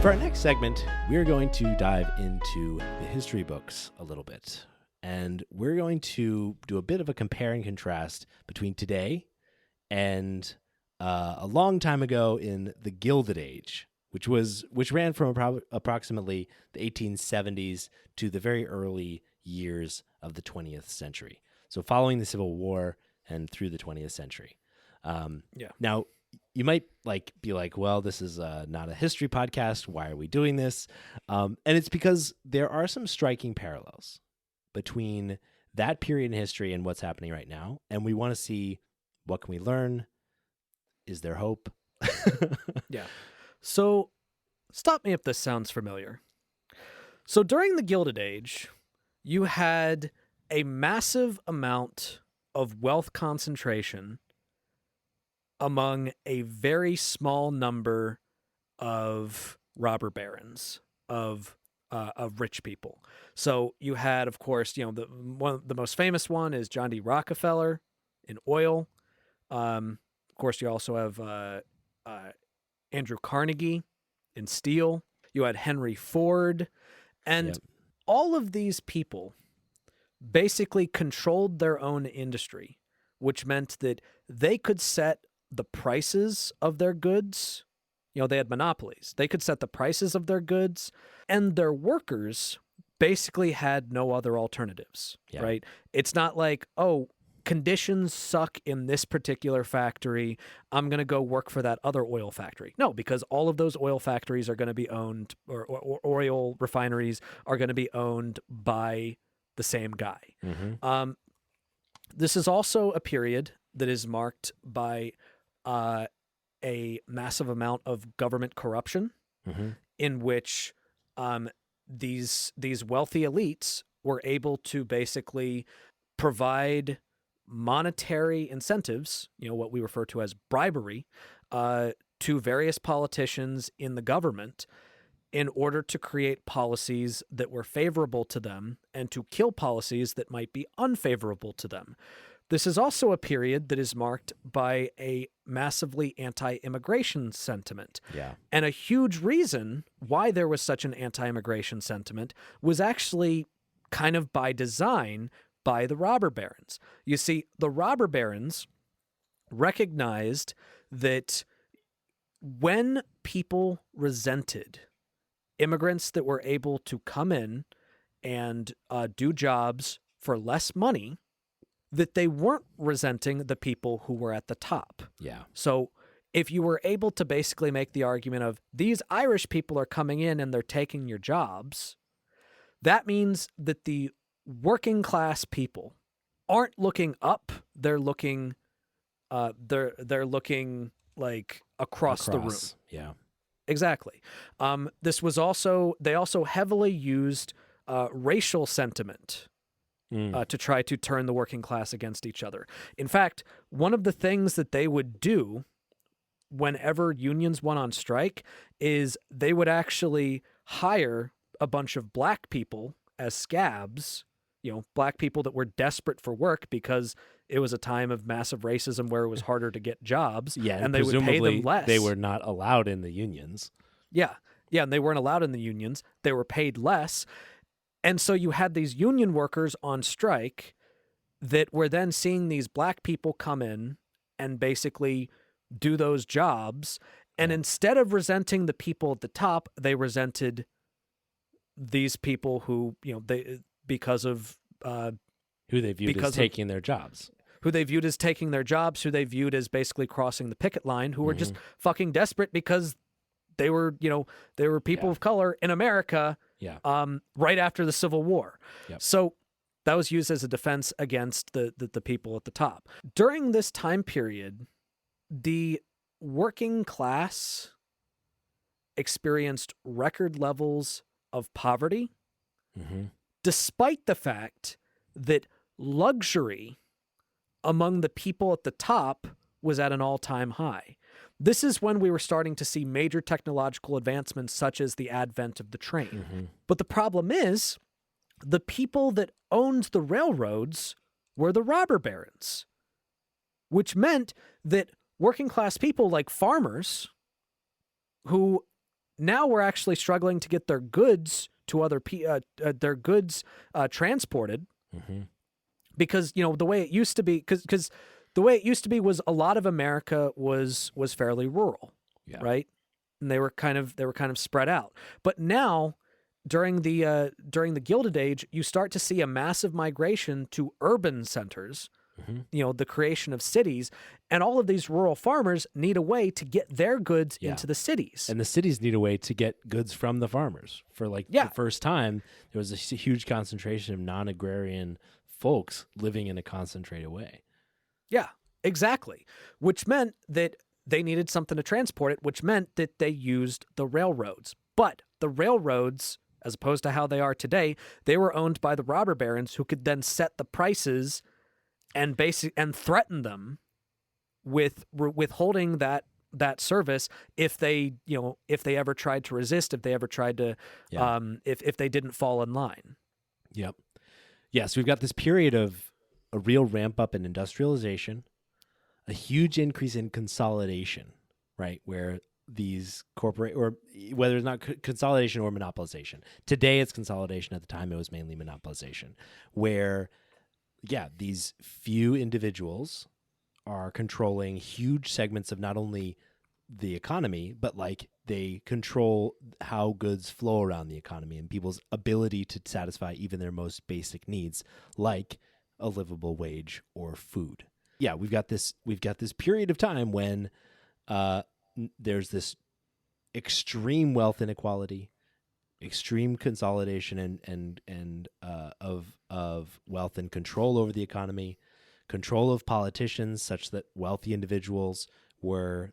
For our next segment, we're going to dive into the history books a little bit. And we're going to do a bit of a compare and contrast between today and a long time ago in the Gilded Age, which ran from approximately the 1870s to the very early years of the 20th century. So following the Civil War and through the 20th century. Now, you might be like, well, this is not a history podcast. Why are we doing this? And it's because there are some striking parallels between that period in history and what's happening right now. And we want to see, what can we learn? Is there hope? Yeah. So stop me if this sounds familiar. So during the Gilded Age, you had a massive amount of wealth concentration among a very small number of robber barons, of rich people. So you had, of course, the most famous one is John D. Rockefeller in oil. Of course, you also have Andrew Carnegie in steel. You had Henry Ford, and all of these people basically controlled their own industry, which meant that they could set the prices of their goods. They had monopolies. They could set the prices of their goods, and their workers basically had no other alternatives, right? It's not like, oh, conditions suck in this particular factory, I'm going to go work for that other oil factory. No, because all of those oil factories are going to be owned, or oil refineries are going to be owned by the same guy. Mm-hmm. This is also a period that is marked by a massive amount of government corruption, mm-hmm. in which these wealthy elites were able to basically provide monetary incentives, what we refer to as bribery, to various politicians in the government in order to create policies that were favorable to them and to kill policies that might be unfavorable to them. This is also a period that is marked by a massively anti-immigration sentiment. Yeah. And a huge reason why there was such an anti-immigration sentiment was actually kind of by design by the robber barons. You see, the robber barons recognized that when people resented immigrants that were able to come in and do jobs for less money, that they weren't resenting the people who were at the top. Yeah. So if you were able to basically make the argument of these Irish people are coming in and they're taking your jobs, that means that the working class people aren't looking up, they're looking they're looking like across the room. Yeah. Exactly. They also heavily used racial sentiment to try to turn the working class against each other. In fact, one of the things that they would do whenever unions went on strike is they would actually hire a bunch of black people as scabs, black people that were desperate for work because it was a time of massive racism where it was harder to get jobs. Yeah, and they would pay them less. They were not allowed in the unions. Yeah, and they weren't allowed in the unions. They were paid less. And so you had these union workers on strike that were then seeing these black people come in and basically do those jobs. And instead of resenting the people at the top, they resented these people who, because of who they viewed as taking their jobs. Who they viewed as taking their jobs, who they viewed as basically crossing the picket line, who were just fucking desperate because they were people of color in America. Yeah. Right after the Civil War. Yep. So that was used as a defense against the people at the top. During this time period, the working class experienced record levels of poverty, despite the fact that luxury among the people at the top was at an all-time high. This is when we were starting to see major technological advancements such as the advent of the train. But the problem is, the people that owned the railroads were the robber barons, which meant that working class people like farmers who now we're actually struggling to get their goods to transported, Mm-hmm. because the way it used to be, because the way it used to be was a lot of America was fairly rural, Yeah. right? And they were kind of spread out. But now, during the Gilded Age, you start to see a massive migration to urban centers. Mm-hmm. The creation of cities, and all of these rural farmers need a way to get their goods Yeah. into the cities. And the cities need a way to get goods from the farmers. For the first time, there was a huge concentration of non-agrarian folks living in a concentrated way. Yeah, exactly. Which meant that they needed something to transport it, which meant that they used the railroads. But the railroads, as opposed to how they are today, they were owned by the robber barons, who could then set the prices and threaten them with withholding that service if they ever tried to resist, if they ever tried to, if they didn't fall in line. Yep. Yes, we've got this period of a real ramp up in industrialization, a huge increase in consolidation, right? Where these or whether it's not consolidation or monopolization. Today it's consolidation. At the time it was mainly monopolization, where these few individuals are controlling huge segments of not only the economy, but they control how goods flow around the economy and people's ability to satisfy even their most basic needs, like a livable wage or food. Yeah, we've got this period of time when there's this extreme wealth inequality, extreme consolidation and of wealth and control over the economy, control of politicians, such that wealthy individuals were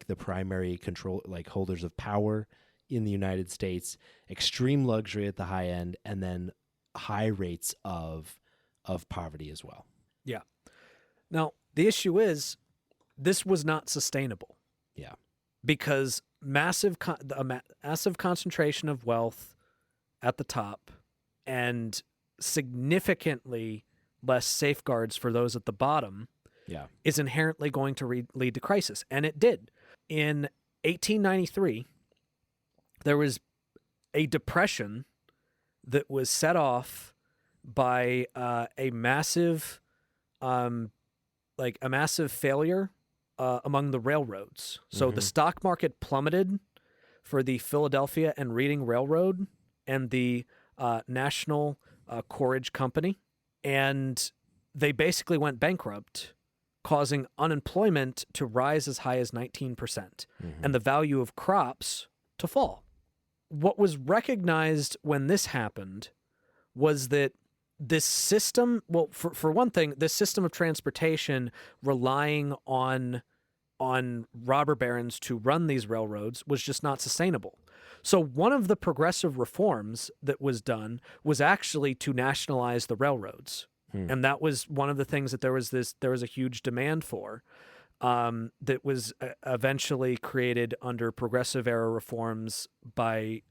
the primary control, holders of power in the United States, extreme luxury at the high end, and then high rates of poverty as well. Yeah. Now, the issue is, this was not sustainable. Yeah. Because massive concentration of wealth at the top and significantly less safeguards for those at the bottom is inherently going to lead to crisis. And it did. In 1893, there was a depression that was set off by a massive failure among the railroads. So the stock market plummeted for the Philadelphia and Reading Railroad and the National Courage Company, and they basically went bankrupt, causing unemployment to rise as high as 19%, and the value of crops to fall. What was recognized when this happened was that this system, well, for one thing, this system of transportation relying on robber barons to run these railroads was just not sustainable. So one of the progressive reforms that was done was actually to nationalize the railroads. And that was one of the things that there was a huge demand for, that was eventually created under progressive era reforms by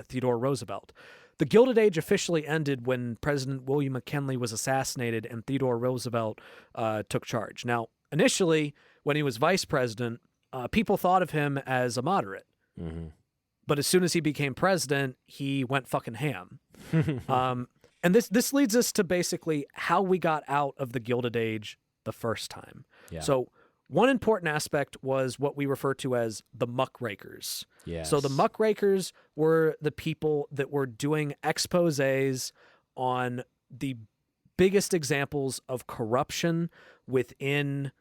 Theodore Roosevelt. The Gilded Age officially ended when President William McKinley was assassinated and Theodore Roosevelt took charge. Now, initially, when he was vice president, people thought of him as a moderate. But as soon as he became president, he went fucking ham. And this leads us to basically how we got out of the Gilded Age the first time. Yeah. So one important aspect was what we refer to as the muckrakers. Yes. So the muckrakers were the people that were doing exposés on the biggest examples of corruption within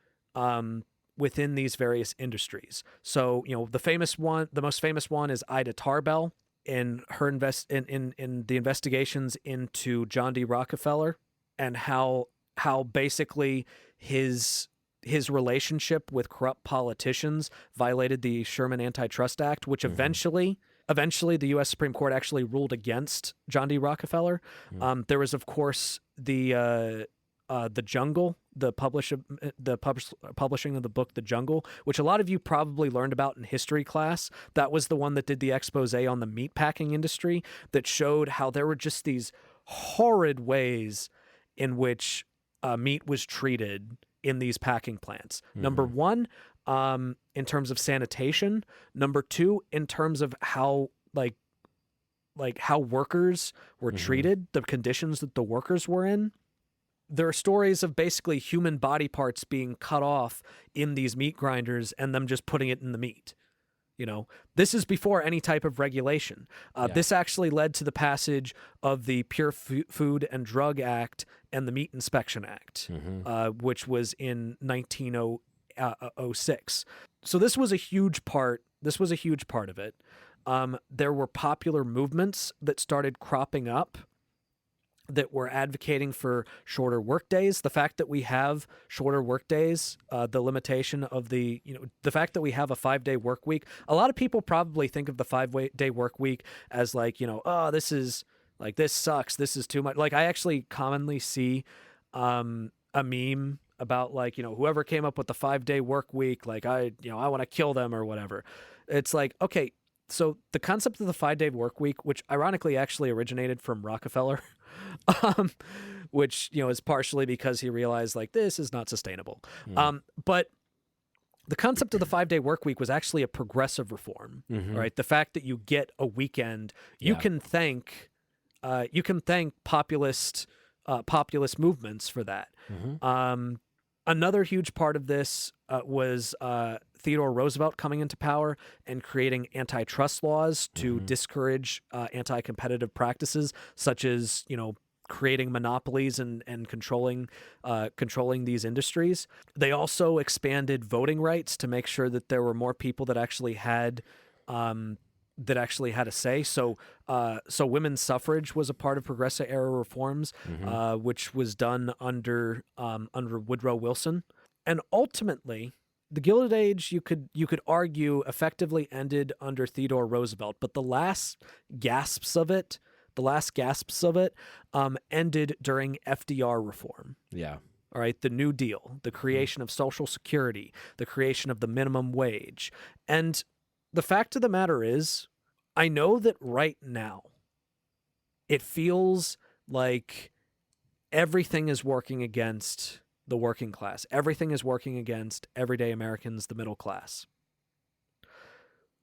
these various industries. So, the most famous one is Ida Tarbell in her in the investigations into John D. Rockefeller, and how basically his relationship with corrupt politicians violated the Sherman Antitrust Act, which eventually the U.S. Supreme Court actually ruled against John D. Rockefeller. There was, of course, the Jungle, the publishing of the book The Jungle, which a lot of you probably learned about in history class. That was the one that did the expose on the meatpacking industry that showed how there were just these horrid ways in which meat was treated in these packing plants. Number one, in terms of sanitation. Number two, in terms of how how workers were treated, the conditions that the workers were in. There are stories of basically human body parts being cut off in these meat grinders and them just putting it in the meat. This is before any type of regulation. This actually led to the passage of the Pure Food and Drug Act and the Meat Inspection Act, which was in 1906. So this was a huge part. This was a huge part of it. There were popular movements that started cropping up that were advocating for shorter work days. The fact that we have shorter work days, the limitation of the fact that we have a 5-day work week. A lot of people probably think of the 5-day work week as oh, this sucks. This is too much. Like, I actually commonly see a meme about whoever came up with the 5-day work week, I want to kill them or whatever. It's like, okay, so the concept of the 5-day work week, which ironically actually originated from Rockefeller, which is partially because he realized this is not sustainable. But the concept of the 5-day work week was actually a progressive reform. Right, the fact that you get a weekend, you can thank populist movements for that. Another huge part of this was Theodore Roosevelt coming into power and creating antitrust laws to discourage anti-competitive practices, such as creating monopolies and controlling these industries. They also expanded voting rights to make sure that there were more people that actually had a say. So women's suffrage was a part of Progressive era reforms, which was done under Woodrow Wilson. And ultimately, the Gilded Age, you could argue, effectively ended under Theodore Roosevelt, but the last gasps of it ended during FDR reform. Yeah. All right, the New Deal, the creation of Social Security, the creation of the minimum wage. And the fact of the matter is, I know that right now it feels like everything is working against the working class. Everything is working against everyday Americans, the middle class.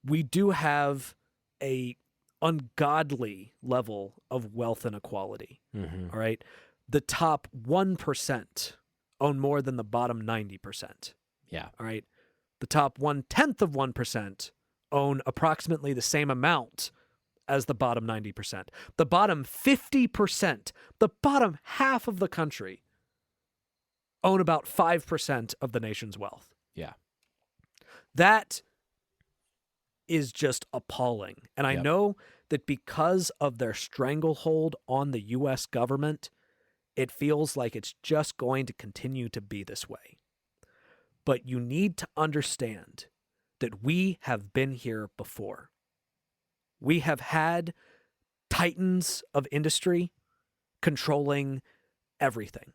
We do have a ungodly level of wealth inequality. All right. The top 1% own more than the bottom 90%. Yeah. All right. The top 1/10 of 1% own approximately the same amount as the bottom 90%. The bottom 50%, the bottom half of the country, own about 5% of the nation's wealth. Yeah. That is just appalling. And I know that because of their stranglehold on the U.S. government, it feels like it's just going to continue to be this way. But you need to understand that we have been here before. We have had titans of industry controlling everything.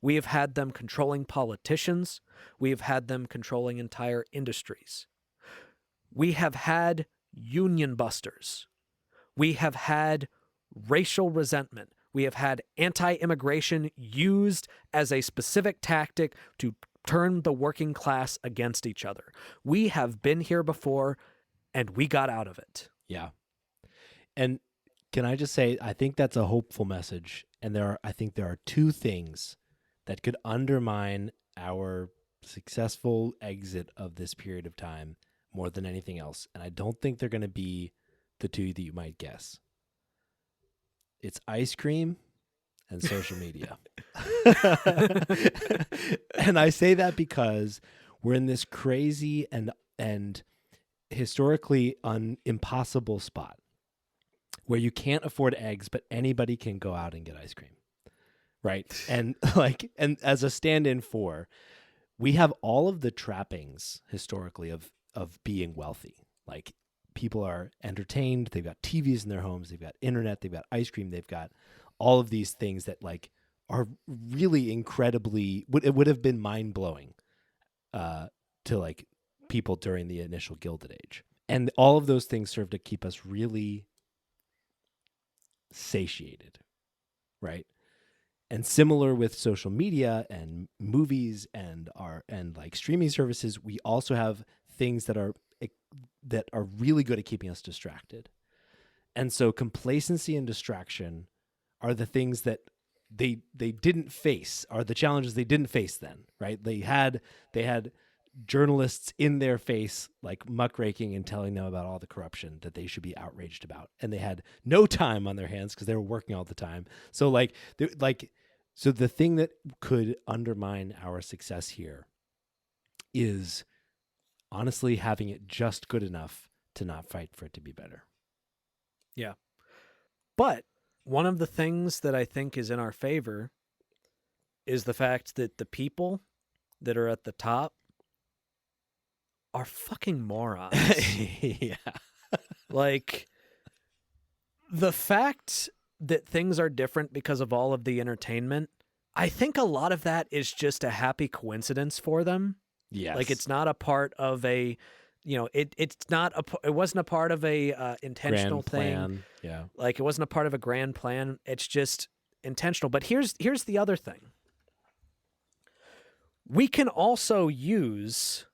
We have had them controlling politicians. We have had them controlling entire industries. We have had union busters. We have had racial resentment. We have had anti-immigration used as a specific tactic to turn the working class against each other. We have been here before, and we got out of it. Yeah. And can I just say, I think that's a hopeful message. And I think there are two things that could undermine our successful exit of this period of time more than anything else. And I don't think they're going to be the two that you might guess. It's ice cream and social media. And I say that because we're in this crazy and historically impossible spot where you can't afford eggs, but anybody can go out and get ice cream. Right. And and as a stand-in for, we have all of the trappings historically of being wealthy. Like, people are entertained, they've got TVs in their homes, they've got internet, they've got ice cream, they've got all of these things that are really incredibly, it would have been mind-blowing to people during the initial Gilded Age. And all of those things serve to keep us really satiated, right? And similar with social media and movies and like streaming services, we also have things that are really good at keeping us distracted. And so complacency and distraction are the things that they didn't face, are the challenges they didn't face then, right? They had journalists in their face, like muckraking and telling them about all the corruption that they should be outraged about, and they had no time on their hands because they were working all the time. So so the thing that could undermine our success here is honestly having it just good enough to not fight for it to be better. Yeah. But one of the things that I think is in our favor is the fact that the people that are at the top are fucking morons. Yeah. Like, the fact that things are different because of all of the entertainment, I think a lot of that is just a happy coincidence for them. Yes. Like, it's not a part of a, it wasn't a part of a intentional grand plan. thing. Yeah. Like, it wasn't a part of a grand plan. It's just intentional. But here's the other thing. We can also use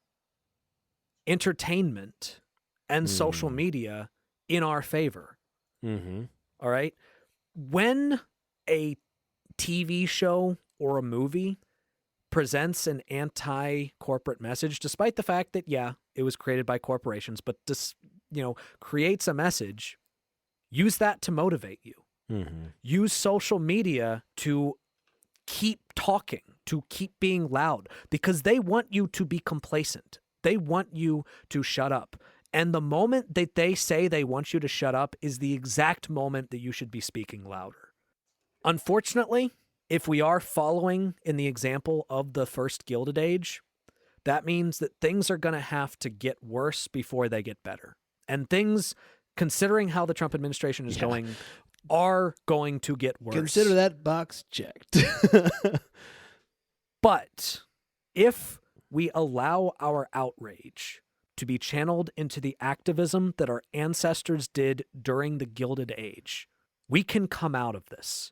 entertainment and social media in our favor. Mm-hmm. All right. When a TV show or a movie presents an anti-corporate message, despite the fact that, yeah, it was created by corporations, but just, creates a message, use that to motivate you. Mm-hmm. Use social media to keep talking, to keep being loud, because they want you to be complacent. They want you to shut up. And the moment that they say they want you to shut up is the exact moment that you should be speaking louder. Unfortunately, if we are following in the example of the first Gilded Age, that means that things are going to have to get worse before they get better. And things, considering how the Trump administration is going, are going to get worse. Consider that box checked. But if we allow our outrage to be channeled into the activism that our ancestors did during the Gilded Age, we can come out of this.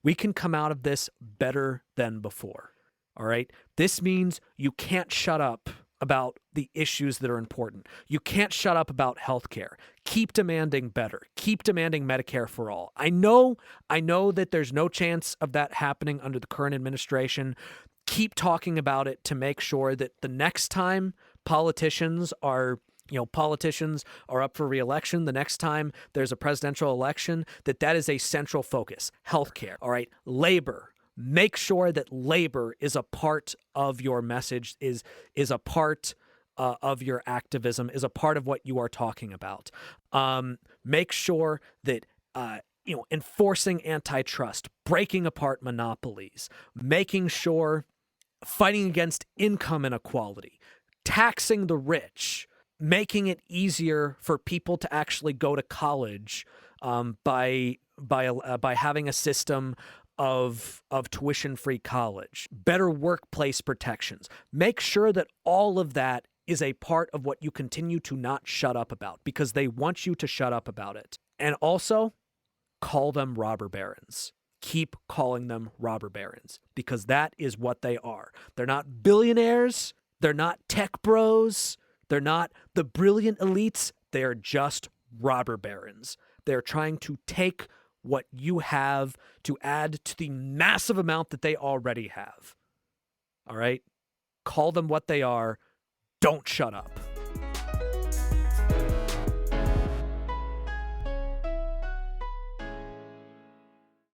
We can come out of this better than before. All right? This means you can't shut up about the issues that are important. You can't shut up about healthcare. Keep demanding better. Keep demanding Medicare for all. I know that there's no chance of that happening under the current administration. Keep talking about it to make sure that the next time politicians are up for re-election, the next time there's a presidential election, that is a central focus. Healthcare, all right? Labor. Make sure that labor is a part of your message, is a part of your activism, is a part of what you are talking about. Make sure that enforcing antitrust, breaking apart monopolies, making sure fighting against income inequality, taxing the rich, making it easier for people to actually go to college by having a system of tuition-free college, better workplace protections. Make sure that all of that is a part of what you continue to not shut up about, because they want you to shut up about it. And also, call them robber barons. Keep calling them robber barons, because that is what they are. They're not billionaires. They're not tech bros. They're not the brilliant elites. They are just robber barons. They're trying to take what you have to add to the massive amount that they already have. All right? Call them what they are. Don't shut up.